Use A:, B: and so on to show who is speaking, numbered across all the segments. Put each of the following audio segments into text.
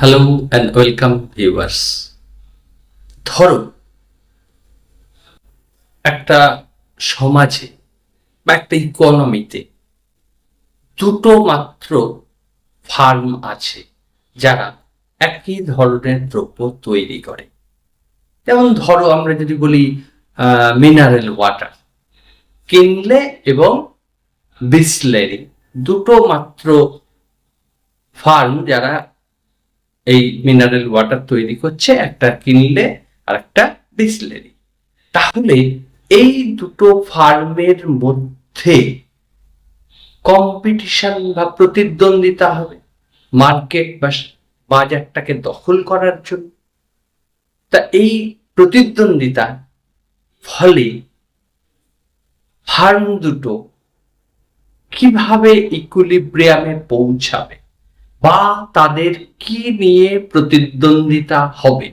A: Hello and welcome viewers. ধরো একটা সমাজে বা একটা ইকোনমিতে দুটো মাত্র ফার্ম আছে যারা একই ধরনের দ্রব্য তৈরি করে। যেমন ধরো আমরা যদি বলি মিনারেল ওয়াটার কিনলে এবং বিসলেরি, দুটো মাত্র ফার্ম যারা এই মিনারেল ওয়াটার তৈরি করছে, একটা কিনলে আর একটা বিসলেরি। তাহলে এই দুটো ফার্মের মধ্যে কম্পিটিশন বা প্রতিদ্বন্দ্বিতা হবে মার্কেট বা বাজারটাকে দখল করার জন্য। তা এই প্রতিদ্বন্দ্বিতার ফলে ফার্ম দুটো কিভাবে ইকুইলিব্রিয়ামে পৌঁছাবে বা তাদের কি নিয়ে প্রতিদ্বন্দ্বিতা হবে,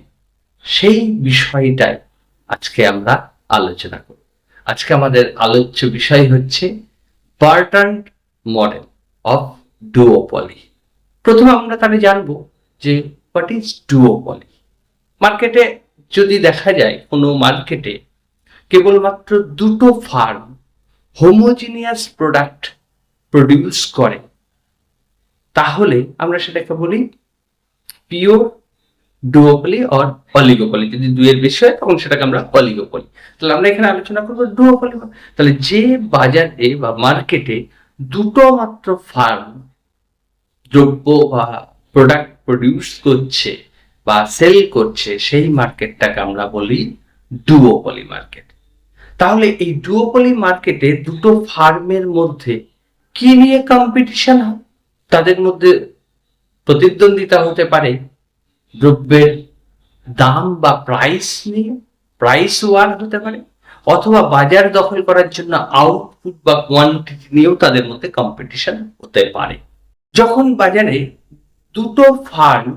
A: সেই বিষয়টাই আজকে আমরা আলোচনা করব। আজকে আমাদের আলোচ্য বিষয় হচ্ছে বার্ট্রান্ড মডেল অফ ডুওপলি। প্রথমে আমরা তাহলে জানবো যে হোয়াট ইজ ডুওপলি। মার্কেটে যদি দেখা যায় কোনো মার্কেটে কেবলমাত্র দুটো ফার্ম হোমোজিনিয়াস প্রোডাক্ট প্রডিউস করে, তাহলে আমরা সেটাকে বলি পিওর ডুওপলি অর অলিগোপলি। যদি দুইয়ের বেশি হয় তখন সেটাকে আমরা অলিগোপলি। তাহলে আমরা এখানে আলোচনা করবো ডুওপলি। তাহলে যে বাজারে বা মার্কেটে দুটো মাত্র ফার্ম দ্রব্য বা প্রোডাক্ট প্রডিউস করছে বা সেল করছে, সেই মার্কেটটাকে আমরা বলি ডুওপলি মার্কেট। তাহলে এই ডুওপলি মার্কেটে দুটো ফার্মের মধ্যে কি নিয়ে কম্পিটিশন হয়? তাদের মধ্যে প্রতিদ্বন্দ্বিতা হতে পারে দ্রব্যের দাম বা প্রাইস নিয়ে, প্রাইস ওয়ার হতে পারে, অথবা বাজার দখল করার জন্য আউটপুট বা কোয়ান্টিটি নিয়েও তাদের মধ্যে কম্পিটিশন হতে পারে। যখন বাজারে দুটো ফার্ম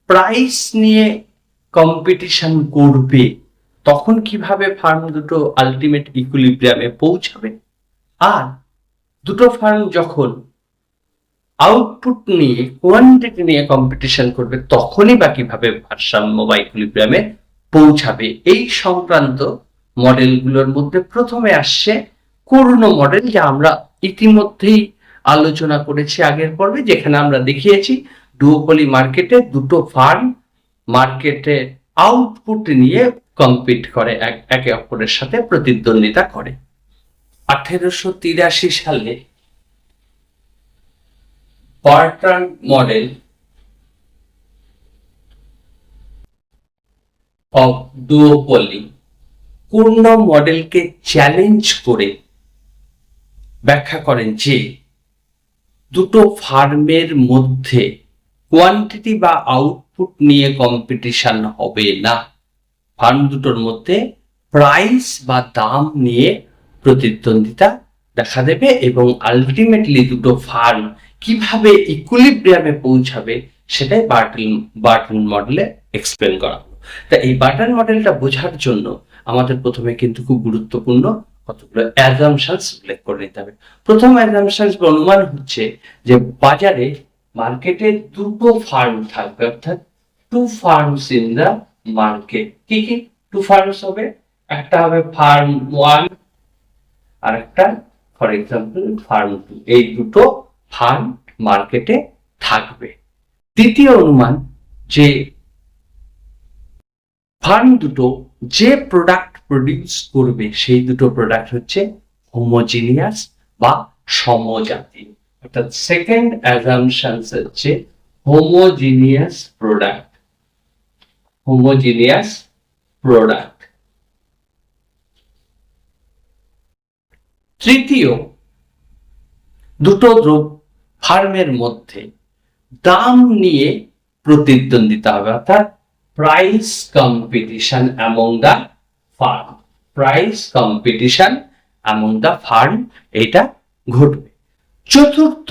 A: প্রাইস নিয়ে কম্পিটিশন করবে, তখন কিভাবে ফার্ম দুটো আলটিমেট ইকুইলিব্রিয়ামে পৌঁছাবে? আর দুটো ফার্ম যখন আউটপুট নিয়ে, কোয়ান্টিটি নিয়ে কম্পিটিশন করবে, তখনই বা কিভাবে ভারসাম্য বা ইকুইলিব্রিয়ামে পৌঁছাবে? এই সংক্রান্ত মডেলগুলোর মধ্যে প্রথমে আসছে কুর্নো মডেল, যা আমরা ইতিমধ্যেই আলোচনা করেছি আগের পর্বে, যেখানে আমরা দেখিয়েছি ডুওপলি মার্কেটে দুটো ফার্ম মার্কেটে আউটপুট নিয়ে কম্পিট করে, একে অপরের সাথে প্রতিদ্বন্দ্বিতা করে। 1883 সালে বার্ট্রান্ড মডেল অফ ডুওপলি পূর্ণ মডেলকে চ্যালেঞ্জ করে ব্যাখ্যা করেন যে দুটো ফার্মের মধ্যে কোয়ান্টিটি বা আউটপুট নিয়ে কম্পিটিশন হবে না, ফার্ম দুটোর মধ্যে প্রাইস বা দাম নিয়ে প্রতিদ্বন্দ্বিতা দেখা দেবে, এবং আলটিমেটলি দুটো ফার্ম কিভাবে ইকুইলিব্রিয়ামে পৌঁছাবে সেটাই বার্ট্রান্ড মডেলে এক্সপ্লেন করা হলো। তা এই বার্ট্রান্ড মডেলটা বোঝার জন্য আমাদের প্রথমে কিন্তু খুব গুরুত্বপূর্ণ কতগুলো অ্যাজাম্পশনস উল্লেখ করে নিতে হবে। প্রথম অ্যাজাম্পশনস বা অনুমান হচ্ছে যে বাজারে মার্কেটে দুটো ফার্ম থাকবে, অর্থাৎ two firms in the market. কি কি টু ফার্মস হবে? একটা হবে ফার্ম 1 আর একটা ফর এক্সাম্পল ফার্ম 2। এই দুটো ফার্ম মার্কেটে থাকবে। দ্বিতীয় অনুমান যে ফার্ম দুটো যে প্রোডাক্ট প্রডিউস করবে, সেই দুটো প্রোডাক্ট হচ্ছে হোমোজিনিয়াস বা সমজাতীয়। অর্থাৎ সেকেন্ড অ্যাজাম্পশন হচ্ছে হোমোজিনিয়াস প্রোডাক্ট, হোমোজিনিয়াস প্রোডাক্ট। তৃতীয়, দুটো ফার্মের মধ্যে দাম নিয়ে প্রতিদ্বন্দ্বিতা হবে, অর্থাৎ price competition among the farm, price competition among the farm, এটা ঘটবে। চতুর্থ,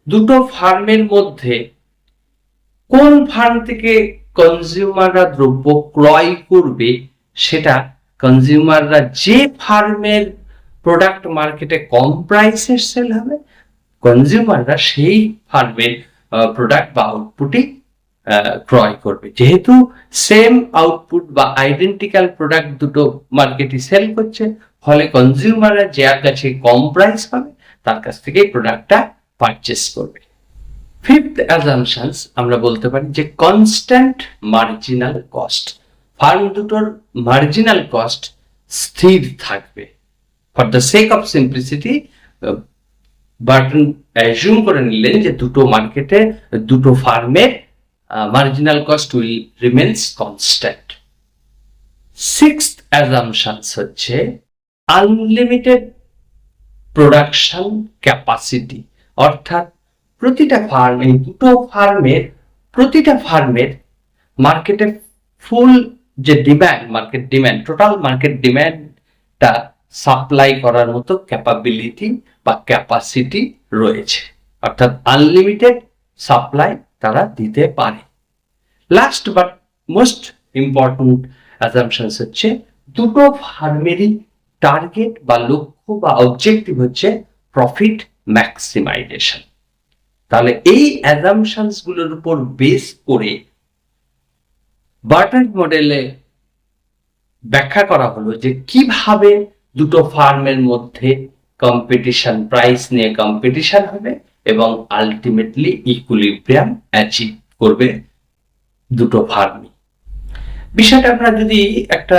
A: দুটো ফার্মের মধ্যে কোন ফার্ম থেকে কনজিউমাররা দ্রব্য ক্রয় করবে, সেটা কনজিউমাররা যে ফার্মের প্রোডাক্ট মার্কেটে কম প্রাইসে সেল হবে, কনজিউমাররা সেই ফার্মের প্রোডাক্ট বা আউটপুটই ক্রয় করবে। যেহেতু সেম আউটপুট বা আইডেন্টিক্যাল প্রোডাক্ট দুটো মার্কেটে সেল করছে, ফলে কনজিউমাররা যার কাছে কম প্রাইস পাবে তার কাছ থেকে প্রোডাক্টটা পারচেস করবে। ফিফথ অ্যাজাম্পশনস আমরা বলতে পারি যে কনস্ট্যান্ট মার্জিনাল কস্ট। ফার্ম দুটোর মার্জিনাল কস্ট স্থির থাকবে। For the sake of simplicity Bertrand assume করে নিলেন যে দুটো ফার্মের marginal cost will remains constant. Sixth assumptions হচ্ছে আনলিমিটেড প্রোডাকশন ক্যাপাসিটি, অর্থাৎ প্রতিটা ফার্মের মার্কেটে ফুল যে টোটাল মার্কেট ডিম্যান্ডটা সাপ্লাই করার মতো ক্যাপাবিলিটি বা ক্যাপাসিটি রয়েছে, অর্থাৎ আনলিমিটেড সাপ্লাই তারা দিতে পারে। Last but most important assumptions হচ্ছে দুটো ফার্মেরই টার্গেট বা লক্ষ্য বা অবজেক্টিভ হচ্ছে প্রফিট ম্যাক্সিমাইজেশন। তাহলে এই অ্যাজাম্পশনস গুলোর উপর বেস করে বার্টন মডেলে ব্যাখ্যা করা হলো যে কিভাবে দুটো ফার্মের মধ্যে প্রাইস নিয়ে কম্পিটিশন হবে এবং আলটিমেটলি ইকুইলিব্রিয়াম অ্যাচিভ করবে দুটো ফার্মই। বিষয়টা আমরা যদি একটা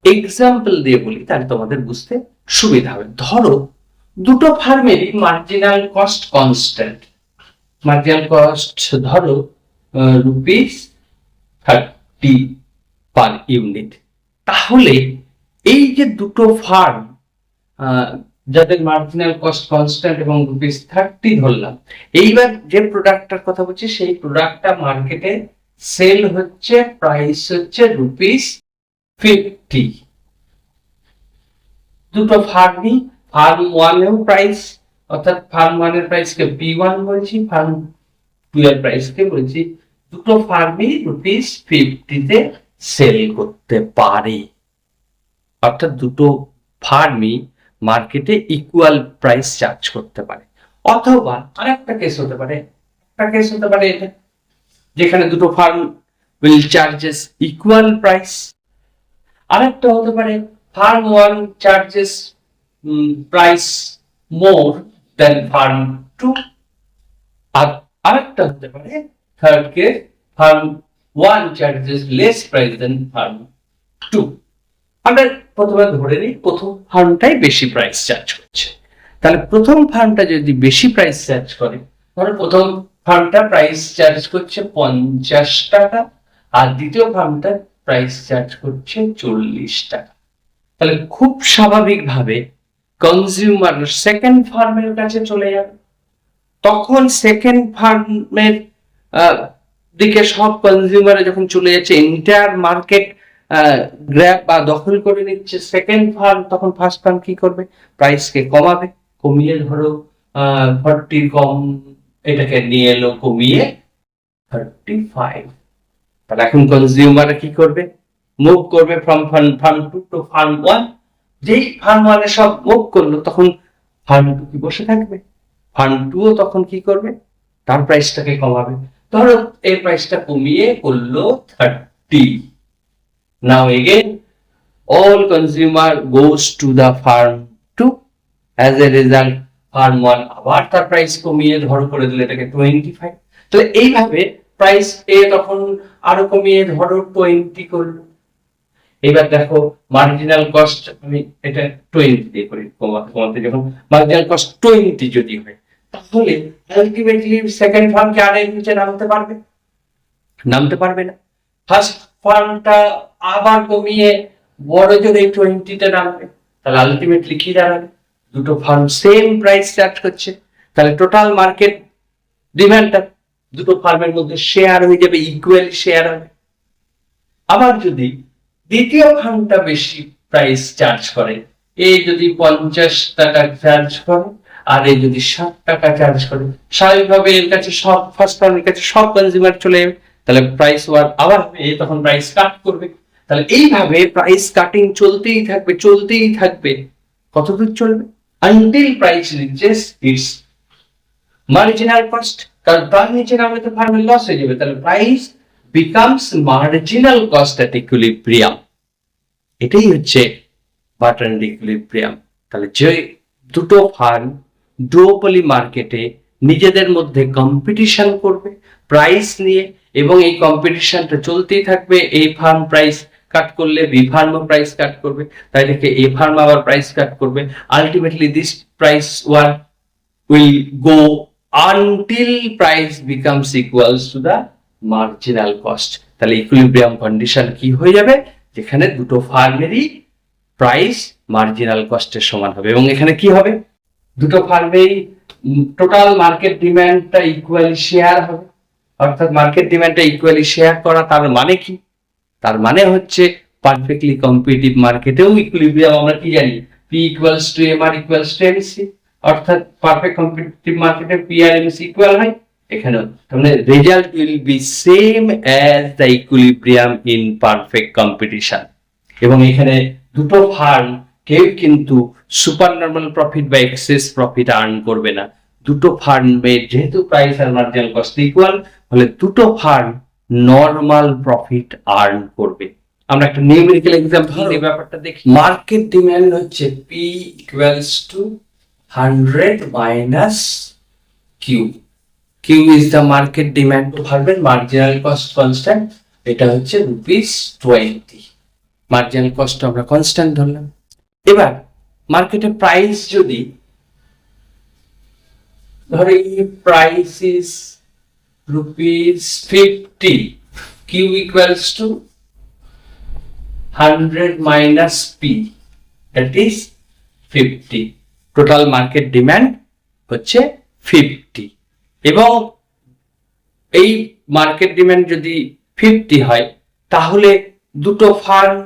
A: এক্সাম্পল দিয়ে বলি তাহলে তোমাদের বুঝতে সুবিধা হবে। ধরো দুটো ফার্মেরই marginal cost constant, marginal cost ধরো ₹30 পার ইউনিট। তাহলে এই যে দুটো ফার্ম যাদের মার্জিনাল কস্ট কনস্ট্যান্ট এবং ₹30 ধরলাম, এইবার যে প্রোডাক্টটার কথা বলছি সেই প্রোডাক্টটা মার্কেটে সেল হচ্ছে, প্রাইস হচ্ছে ₹50। দুটো ফার্মই ফার্ম 1 এও প্রাইস, অর্থাৎ ফার্ম 1 এর প্রাইসকে P1 বলছি, ফার্ম 2 এর প্রাইসকে বলছি। দুটো ফার্মই ₹50 তে সেল করতে পারে, অর্থাৎ দুটো ফার্মই মার্কেটে ইকুয়াল প্রাইস চার্জ করতে পারে। অথবা আরেকটা কেস হতে পারে, এটা যেখানে দুটো firm will charges equal price. আরেকটা হতে পারে firm 1 charges price more than firm 2। আর আরেকটা হতে পারে third case, firm 1 charges less price than firm 2। আমরা প্রথমে ধরে নিই প্রথম ফার্মটাই বেশি প্রাইস চার্জ করছে। তাহলে প্রথম ফার্মটা যদি বেশি প্রাইস চার্জ করে, ধরো প্রথম ফার্মটা প্রাইস চার্জ করছে ৳50 আর দ্বিতীয় ফার্মটা প্রাইস চার্জ করছে ৳40। তাহলে খুব স্বাভাবিকভাবে কনজিউমার সেকেন্ড ফার্মের কাছে চলে যাবে। তখন সেকেন্ড ফার্মের দিকে সব কনজিউমার যখন চলে যাচ্ছে, এন্টায়ার মার্কেট গ্র্যাব বা দখল করে নিচ্ছে সেকেন্ড ফার্ম, তখন ফার্স্ট ফার্ম কি করবে? প্রাইসকে কমাবে, কমিয়ে ধরো 40 কম, এটাকে নিয়ে এলো কমিয়ে 35। তাহলে এখন কনজিউমার কি করবে? মুভ করবে ফ্রম ফার্ম 2 টু ফার্ম 1। যেই ফার্ম 1 এ সব মুভ করলো, তখন ফার্ম 2 কি বসে থাকবে? ফার্ম 2 ও তখন কি করবে? তার প্রাইসটাকে কমাবে। ধরো এই প্রাইসটা কমিয়ে করলো 30। Now again all consumer goes to the farm 2, as a result farm 1 আবার তার প্রাইস কমিয়ে ধরো করে দিলে এটাকে 25। তাহলে এইভাবে প্রাইস এ তখন আরো কমিয়ে ধরো 20 করলো। এবার দেখো মার্জিনাল কস্ট, আমি এটা 20 দিয়ে করি, কমাতে যখন মার্জিনাল কস্ট 20 যদি হয়, তাহলে আলটিমেটলি সেকেন্ড ফার্ম কি আর এর নিচে নামতে পারবে না। ফার্স্ট ফার্মটা আবার কমিয়ে বড় যদি 20 তে নামবে, তাহলে আলটিমেটলি কি দাঁড়াবে? দুটো ফার্ম সেম প্রাইস চার্জ করছে, তাহলে টোটাল মার্কেট ডিমান্ডটা দুটো ফার্মের মধ্যে শেয়ার হয়ে যাবে, ইকুয়ালি শেয়ার হবে। আবার যদি দ্বিতীয় ফার্মটা বেশি প্রাইস চার্জ করে, এই যদি $50 চার্জ করে আর এই যদি $60 চার্জ করে, স্বাভাবিকভাবে এর কাছে সব ফার্স্ট ফার্মের কাছে সব কনজিউমার চলে যাবে, তাহলে প্রাইস ওয়ার আবার তখন প্রাইস কাট করবে। তাহলে এইভাবে প্রাইস কাটিং চলতেই থাকবে। কতদূর চলবে? Until price reaches its marginal cost. কারণ তার নিচে নামলে তো ফার্মের লস হয়ে যাবে। তাহলে price becomes marginal cost at equilibrium. এটাই হচ্ছে বার্ট্রান্ড ইকুইলিব্রিয়াম। তাহলে যে দুটো ফার্ম ডুওপলি মার্কেটে নিজেদের মধ্যে কম্পিটিশন করবে প্রাইস নিয়ে, এবং এই কম্পিটিশনটা চলতেই থাকবে। এই ফার্ম প্রাইস কাট করলে বি ফার্মও প্রাইস কাট করবে, তাই দেখে এ ফার্ম আবার প্রাইস কাট করবে। Ultimately this price war will go until price becomes equals to the marginal cost। তাহলে ইকুইলিব্রিয়াম কন্ডিশন কি হয়ে যাবে, যেখানে দুটো ফার্মেরই প্রাইস মার্জিনাল কস্টের সমান হবে। এবং এখানে কি হবে, দুটো ফার্মেই টোটাল মার্কেট ডিমান্ডটা ইকুয়ালি শেয়ার হবে। অর্থাৎ মার্কেট ডিমান্ডটা ইকুয়ালি শেয়ার করা, তার মানে কি, তার মানে হচ্ছে পারফেক্টলি কম্পিটিটিভ মার্কেটেও ইকুইলিব্রিয়াম আমরা কি জানি, P equals to M R equals to MC. অর্থাৎ পারফেক্ট কম্পিটিটিভ মার্কেটে পি আর এমসি ইকুয়াল হয়। এখানে মানে result will be same as the equilibrium in perfect competition. এবং এখানে দুটো ফার্ম কেউ কিন্তু সুপার নর্মাল প্রফিট বা এক্সেস প্রফিট আর্ন করবে না। দুটো ফার্মের যেহেতু প্রাইস আর মার্জিনাল কস্ট ইকুয়াল, ফলে দুটো ফার্ম নর্মাল প্রফিট আর্ন করবে। আমরা একটা নিউমেরিক্যাল এক্সাম্পল এই ব্যাপারটা দেখি। মার্কেট ডিমান্ড হচ্ছে P equals two 100 minus Q. Q is the market demand to ফার্মের marginal cost constant, এটা হচ্ছে ₹20। মার্জিনাল কস্ট আমরা কনস্ট্যান্ট ধরলাম। এবার মার্কেটে প্রাইস যদি ধরে price is ₹50, Q equals to 100 minus P, that is 50। Total market demand হচ্ছে 50, এবং এই মার্কেট ডিমান্ড যদি 50 হয়, তাহলে দুটো ফার্ম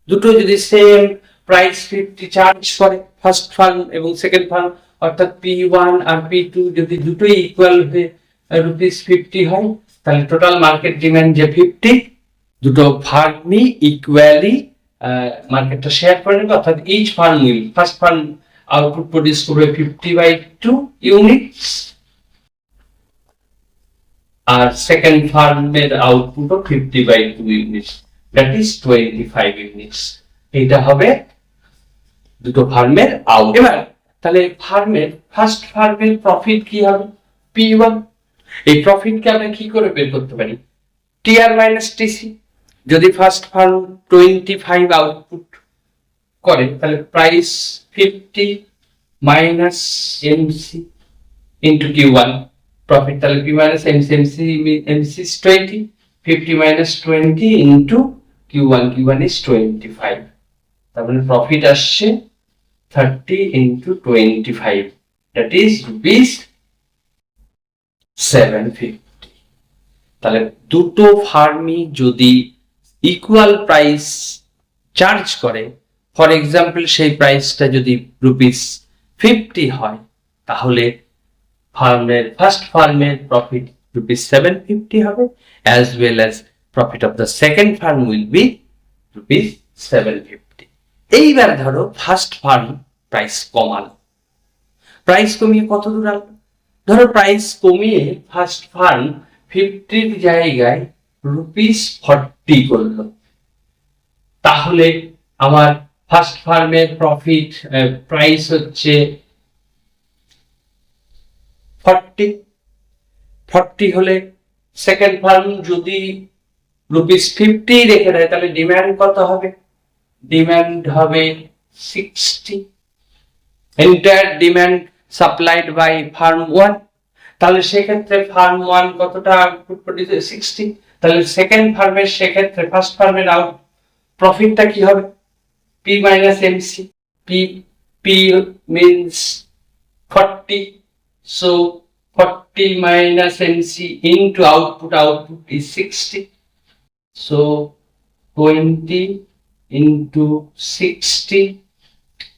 A: দুটো যদি সেম প্রাইস 50 চার্জ করে, ফার্স্ট ফার্ম এবং সেকেন্ড ফার্ম, অর্থাৎ P1 আর P2 যদি দুটোই ইকুয়াল হয়ে ₹50 হয়, তাহলে টোটাল মার্কেট ডিমান্ড যে 50, দুটো ফার্মই ইকুয়ালি মার্কেটটা শেয়ার করে নেবে। অর্থাৎ each firm will, first firm output produce করবে 50/2 ইউনিটস, আর সেকেন্ড ফার্মের আউটপুটও 50/2 ইউনিটস, দ্যাট ইজ 25 ইউনিটস। এটা হবে দুটো ফার্মের আউট। এবার তাহলে ফার্মের ফার্স্ট ফার্মের প্রফিট কি হবে, P1। এই প্রফিটকে আমরা কি করে বের করতে পারি, TR মাইনাস TC। যদি ফার্স্ট ফার্ম 25 আউটপুট করে, তাহলে price 50 minus MC into Q1 profit, তাহলে P minus MC is 20, 50 minus 20 into Q1 is 25। তার মানে প্রফিট আসছে 30 ইন্টু 25, দ্যাট ইজ ₹750। তাহলে দুটো ফার্মই যদি ইকুয়াল প্রাইস চার্জ করে, ফর এক্সাম্পল সেই প্রাইসটা যদি ₹50 হয়, তাহলে ফার্মের ফার্স্ট ফার্মের প্রফিট ₹750 হবে, as well as profit of the second farm will be ₹750। এইবার ধরো ফার্স্ট ফার্ম প্রাইস কমালো, প্রাইস কমিয়ে কত দূর আনলো, ধরো প্রাইস কমিয়ে ফার্স্ট ফার্ম 50 জায়গায় ₹40 করলো, তাহলে আমার ফার্স্ট ফার্মের প্রফিট প্রাইস হচ্ছে 40 হলে সেকেন্ড ফার্ম যদি ₹50 রেখে দেয়, তাহলে ডিমান্ড কত হবে, ডিমান্ড হবে 60। Entire demand supplied by firm 1, তাহলে সেক্ষেত্রে ফার্ম 1 কতটা আউটপুট প্রডিউস, 60। তাহলে সেকেন্ড ফার্মের সেক্ষেত্রে ফার্স্ট ফার্মের আউট প্রফিটটা কি হবে, P minus MC, P means 40, so 40 minus MC into output is 60, so 20 into 60,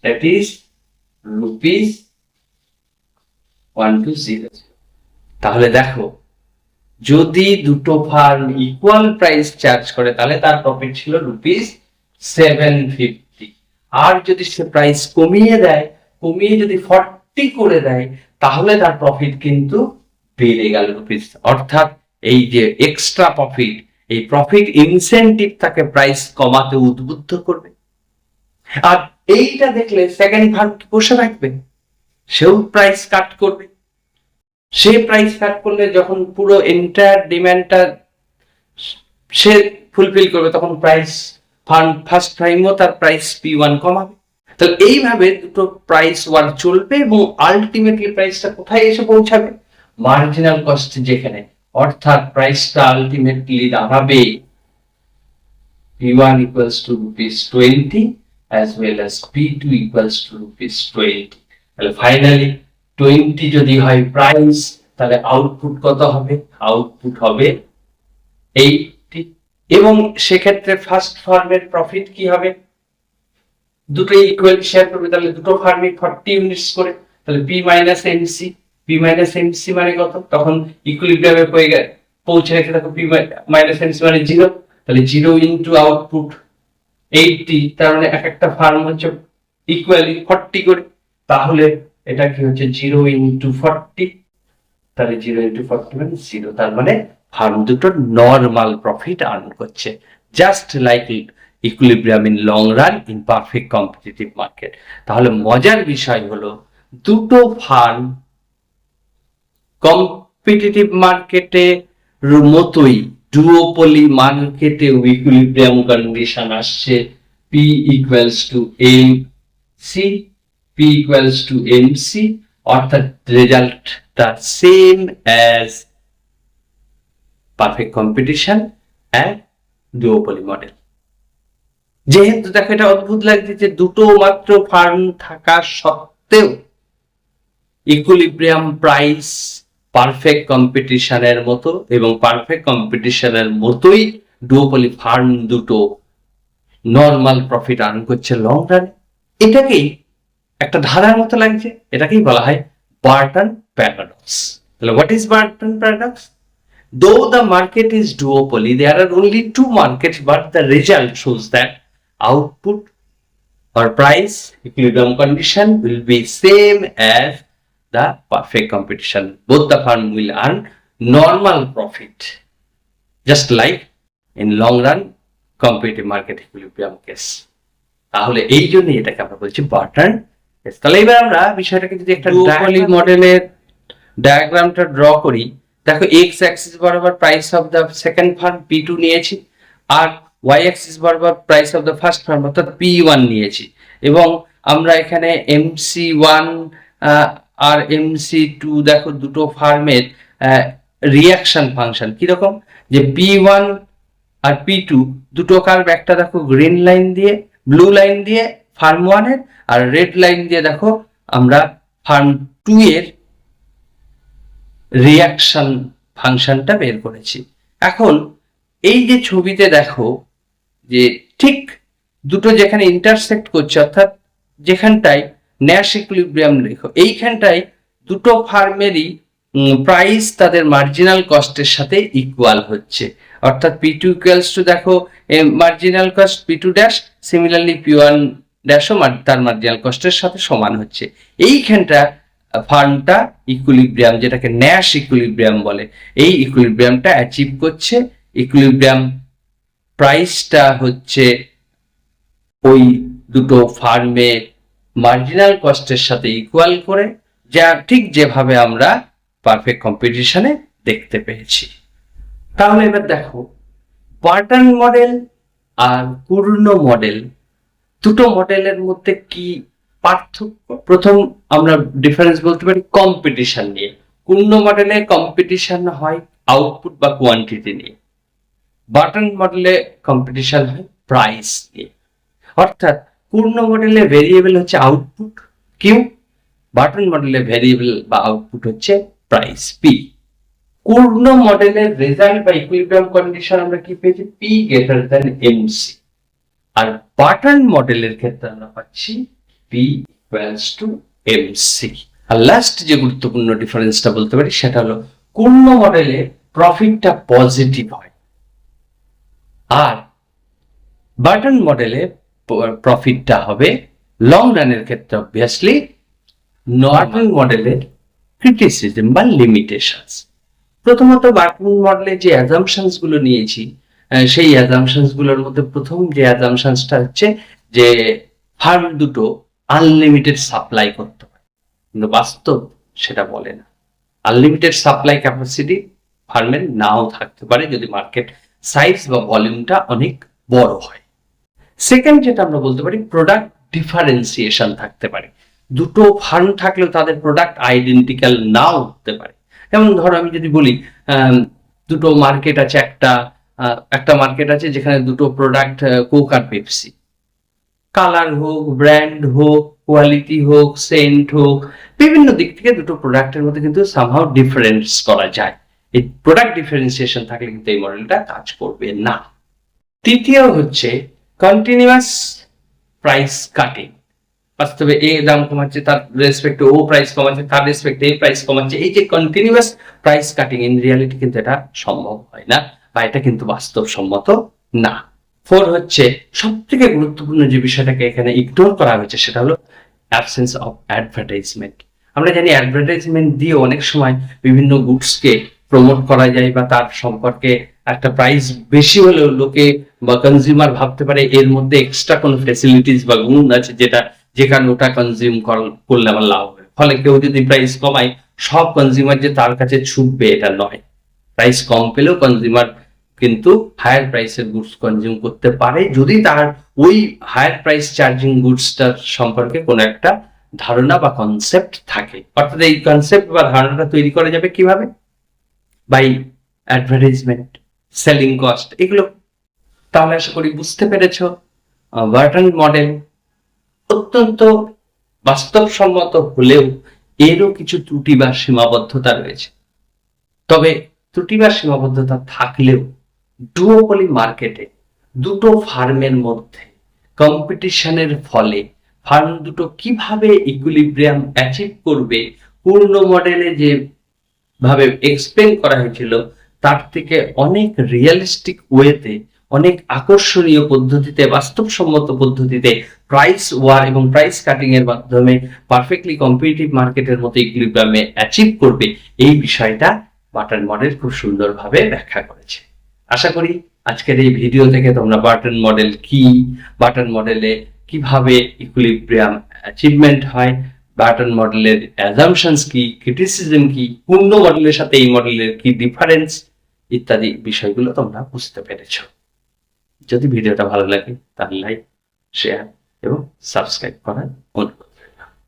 A: that is ₹120। তাহলে দেখো, যদি দুটো ফার্ম ইকুয়াল প্রাইস চার্জ করে, তাহলে তার প্রফিট ছিল ₹750। আর যদি সে প্রাইস কমিয়ে দেয়, কমিয়ে যদি 40 করে দেয়, তাহলে তার প্রফিট কিন্তু বেড়ে গেল রুপিস, অর্থাৎ এই যে এক্সট্রা প্রফিট, এই প্রফিট ইনসেন্টিভ তাকে প্রাইস কমাতে উদ্বুদ্ধ করবে। আর এইটা দেখলে সেকেন্ড ফার্ম বসে থাকবে, সেও প্রাইস কাট করবে। সে প্রাইস কাট করলে যখন পুরো এন্টায়ার ডিমান্ডটা সে ফুলফিল করবে, তখন প্রাইস ফার্স্ট টাইমও তার প্রাইস P1 কমাবে। তাহলে এইভাবে দুটো প্রাইস ওয়ার চলবে এবং আলটিমেটলি প্রাইসটা কোথায় এসে পৌঁছাবে? মার্জিনাল কস্ট যেখানে, অর্থাৎ প্রাইসটা আলটিমেটলি দাঁড়াবে P1 equals to ₹20 as well as P2 equals to ₹20। তাহলে ফাইনালি 20 যদি হয় প্রাইস, তাহলে আউটপুট কত হবে? আউটপুট হবে 80। এবং সেক্ষেত্রে ফার্স্ট ফার্মের প্রফিট কি হবে? দুটো ইকুয়ালি শেয়ার করবে, তাহলে দুটো ফার্মে 40 ইউনিটস করে, তাহলে P মাইনাস এমসি মানে কত? তখন ইকুইলিব্রিয়ামে পৌঁছে রেখে দেখো P মাইনাস এমসি মানে 0, তাহলে 0 ইন্টু আউটপুট 80, তার মানে এক একটা ফার্ম হচ্ছে ইকুয়ালি 40 করে, তাহলে এটা কি হচ্ছে 0 ইন্টু 40, তাহলে 0 ইন্টু 40 মানে 0, তার মানে ফার্ম দুটো নর্মাল প্রফিট আর্ন করছে, just like equilibrium in long run in perfect competitive market. তাহলে মজার বিষয় হলো দুটো ফার্ম কম্পিটিটিভ মার্কেটে মতোই ডুওপলি মার্কেটে ইকুইলিব্রিয়াম কন্ডিশন আসছে, P equals to MC, অর্থাৎ রেজাল্টটা same as perfect competition and duopoly model. যেহেতু দেখো এটা অদ্ভুত লাগছে যে দুটো মাত্র ফার্ম থাকা সত্ত্বেও ইকুইলিব্রিয়াম প্রাইস পারফেক্ট কম্পিটিশনের মতো এবং পারফেক্ট কম্পিটিশনের মতোই ডুওপলি ফার্ম দুটো নর্মাল প্রফিট আর্ন করছে লং রানে। এটাকেই একটা ধারার মতো লাগছে, এটাকেই বলা হয় বার্টন প্যারাডক্স। তাহলে what is Bertrand paradox? Though the market is duopoly, there are only two markets, but the result shows that output or price equilibrium condition will be same as the perfect competition. Both the firm will earn normal profit, just like in long run competitive market equilibrium case. তাহলে এই জন্যই এটাকে আমরা বলছি Burton case. তাহলে এবার আমরা বিষয়টাকে যদি একটা ডুওপলি মডেলের ডায়াগ্রামটা ড্র করি, দেখো এক্স অ্যাক্সিস বরাবর price of the second farm P2 নিয়েছি, আর ওয়াই অ্যাক্সিস বরাবর price of the first farm অর্থাৎ P1 নিয়েছি, এবং আমরা এখানে MC1 আর MC2 দেখো দুটো ফার্মের রিয়াকশন ফাংশন কিরকম, যে P1 আর P2 দুটো কার্ভ, একটা দেখো গ্রিন লাইন দিয়ে, ব্লু লাইন দিয়ে ফার্ম 1 এর, আর রেড লাইন দিয়ে দেখো আমরা ফার্ম 2 এর রিয়াকশন ফাংশনটা বের করেছি। এখন এই যে ছবিতে দেখো যে ঠিক দুটো যেখানে ইন্টারসেক্ট করছে, অর্থাৎ যেখানটায় ন্যাশ ইকুইলিব্রিয়াম রেখো, এইখানটায় দুটো ফার্মেরই প্রাইস তাদের মার্জিনাল কস্টের সাথে ইকুয়াল হচ্ছে, অর্থাৎ P2 ইকুয়ালস টু দেখো marginal cost P2 dash, similarly P1 ড্যাশও তার মার্জিনাল কস্টের সাথে সমান হচ্ছে। এইখানটা ফার্মটা ইকুইলিব্রিয়াম, যেটাকে ন্যাশ ইকুইলিব্রিয়াম বলে, এই ইকুইলিব্রিয়ামটা অ্যাচিভ করছে। ইকুইলিব্রিয়াম প্রাইসটা হচ্ছে ওই দুটো ফার্মে মার্জিনাল কস্টের সাথে ইকুয়াল করে, যা ঠিক যেভাবে আমরা পারফেক্ট কম্পিটিশনে দেখতে পেয়েছি। তাহলে এবার দেখো বার্টন মডেল আর পূর্ণ মডেল, দুটো মডেলের মধ্যে কি পার্থক্য? প্রথম আমরা ডিফারেন্স বলতে পারি কম্পিটিশন নিয়ে। পূর্ণ মডেলে কম্পিটিশন হয় আউটপুট বা কোয়ান্টিটি নিয়ে, বার্টন মডেলে কম্পিটিশন হয় প্রাইস নিয়ে। অর্থাৎ পূর্ণ মডেলে ভেরিয়েবল হচ্ছে আউটপুট কিউ, বার্টন মডেলে ভেরিয়েবল বা আউটপুট হচ্ছে প্রাইস পি। পূর্ণ মডেলের রেজাল্ট বা ইকুইলিব্রিয়াম কন্ডিশন আমরা কি পেয়েছি? P greater than MC। আর বার্টন মডেলের ক্ষেত্রে আমরা পাচ্ছি P ইকুয়ালস টু MC। আর লাস্ট যে গুরুত্বপূর্ণ ডিফারেন্সটা বলতে পারি সেটা হলো পূর্ণ মডেলে প্রফিটটা পজিটিভ হয়, আর বার্টন মডেলে প্রফিটটা হবে লং রানের ক্ষেত্রে অবভিয়াসলি। বার্টন মডেলের ক্রিটিসিজম বা লিমিটেশনস। প্রথমত বার্টন মডেলে যে অ্যাজাম্পশনস গুলো নিয়েছি, সেই অ্যাজাম্পশনস গুলোর মধ্যে প্রথম যে অ্যাজাম্পশনসটা হচ্ছে যে ফার্ম দুটো আনলিমিটেড সাপ্লাই করতে হয়, কিন্তু বাস্তব সেটা বলে না। আনলিমিটেড সাপ্লাই ক্যাপাসিটি ফার্মের নাও থাকতে পারে যদি মার্কেট সাইজ বা ভলিউমটা অনেক বড় হয়। সেকেন্ড যেটা আমরা বলতে পারি, প্রোডাক্ট ডিফারেন্সিয়েশন থাকতে পারে। দুটো ফার্ম থাকলেও তাদের প্রোডাক্ট আইডেন্টিক্যাল নাও হতে পারে। যেমন ধরো আমি যদি বলি দুটো মার্কেট আছে, একটা মার্কেট আছে যেখানে দুটো প্রোডাক্ট কোক আর পেপসি, কালার হোক, ব্র্যান্ড হোক, কোয়ালিটি হোক, সেন্ট হোক, বিভিন্ন দিক থেকে দুটো প্রোডাক্টের মধ্যে কিন্তু সামহাউ ডিফারেন্স করা যায়। এই প্রোডাক্ট ডিফারেন্সিয়েশন থাকলে কিন্তু এই মডেলটা কাজ করবে না। তৃতীয় হচ্ছে কন্টিনিউয়াস প্রাইস কাটিং। বাস্তবে এ দাম কমাচ্ছে, তার রেসপেক্টে ও প্রাইস কমাচ্ছে, তার রেসপেক্টে এই প্রাইস কমাচ্ছে। এই যে continuous price cutting, in reality কিন্তু এটা সম্ভব হয় না, বা এটা কিন্তু বাস্তবসম্মত না। 4 হচ্ছে সব থেকে গুরুত্বপূর্ণ যে বিষয়টাকে এখানে ইগনোর করা হয়েছে, সেটা হলো অ্যাবসেন্স অফ অ্যাডভার্টাইজমেন্ট। আমরা জানি অ্যাডভার্টাইজমেন্ট দিয়ে অনেক সময় বিভিন্ন গুডসকে প্রমোট করা যায়, বা তার সম্পর্কে একটা প্রাইস বেশি হলেও লোকে বা কনজিউমার ভাবতে পারে এর মধ্যে এক্সট্রা কোনো ফ্যাসিলিটিস বা গুণ আছে যে কারণে ওটা কনজিউম করলে আমার লাভ হবে। ফলে কেউ যদি প্রাইস কমায়, সব কনজিউমার যে তার কাছে ছুটবে এটা নয়। প্রাইস কম পেলেও কনজিউমার কিন্তু হায়ার প্রাইসের গুডস কনজিউম করতে পারে, যদি তার ওই হায়ার প্রাইস চার্জিং গুডসটার সম্পর্কে কোনো একটা ধারণা বা কনসেপ্ট থাকে। অর্থাৎ এই কনসেপ্ট বা ধারণাটা তৈরি করা যাবে কিভাবে? বাই অ্যাডভার্টাইজমেন্ট, সেলিং কস্ট, এগুলো। তাহলে আশা করি বুঝতে পেরেছো বার্টন মডেল অত্যন্ত বাস্তবসম্মত হলেও এরও কিছু ত্রুটি বা সীমাবদ্ধতা রয়েছে। তবে ত্রুটি বা সীমাবদ্ধতা থাকলেও ডুওপলি মার্কেটে দুটো ফার্মের মধ্যে কম্পিটিশনের ফলে ফার্ম দুটো কিভাবে ইকুইলিব্রিয়াম অ্যাচিভ করবে, পূর্ণ মডেলে যে ভাবে এক্সপ্লেন করা হয়েছিল তার থেকে অনেক রিয়েলিস্টিক ওয়েতে, অনেক আকর্ষণীয় পদ্ধতিতে, বাস্তবসম্মত পদ্ধতিতে প্রাইস ওয়ার এবং প্রাইস কাটিং এর মাধ্যমে পারফেক্টলি কম্পিটিটিভ মার্কেটের মতো ইকুইলিব্রিয়ামে অ্যাচিভ করবে, এই বিষয়টা বার্টন মডেল খুব সুন্দরভাবে ব্যাখ্যা করেছে। আশা করি আজকের এই ভিডিও থেকে তোমরা বার্টন মডেল কি, বার্টন মডেলে কিভাবে ইকুইলিব্রিয়াম অ্যাচিভমেন্ট হয়, বার্টন মডেলের অ্যাজাম্পশনস কি, ক্রিটিসিজম কি, পূর্ণ মডেলের সাথে এই মডেলের কি ডিফারেন্স, ইত্যাদি বিষয়গুলো তোমরা বুঝতে পেরেছো। যদি ভিডিওটা ভালো লাগে তাহলে লাইক, শেয়ার এবং সাবস্ক্রাইব করার অনুরোধ।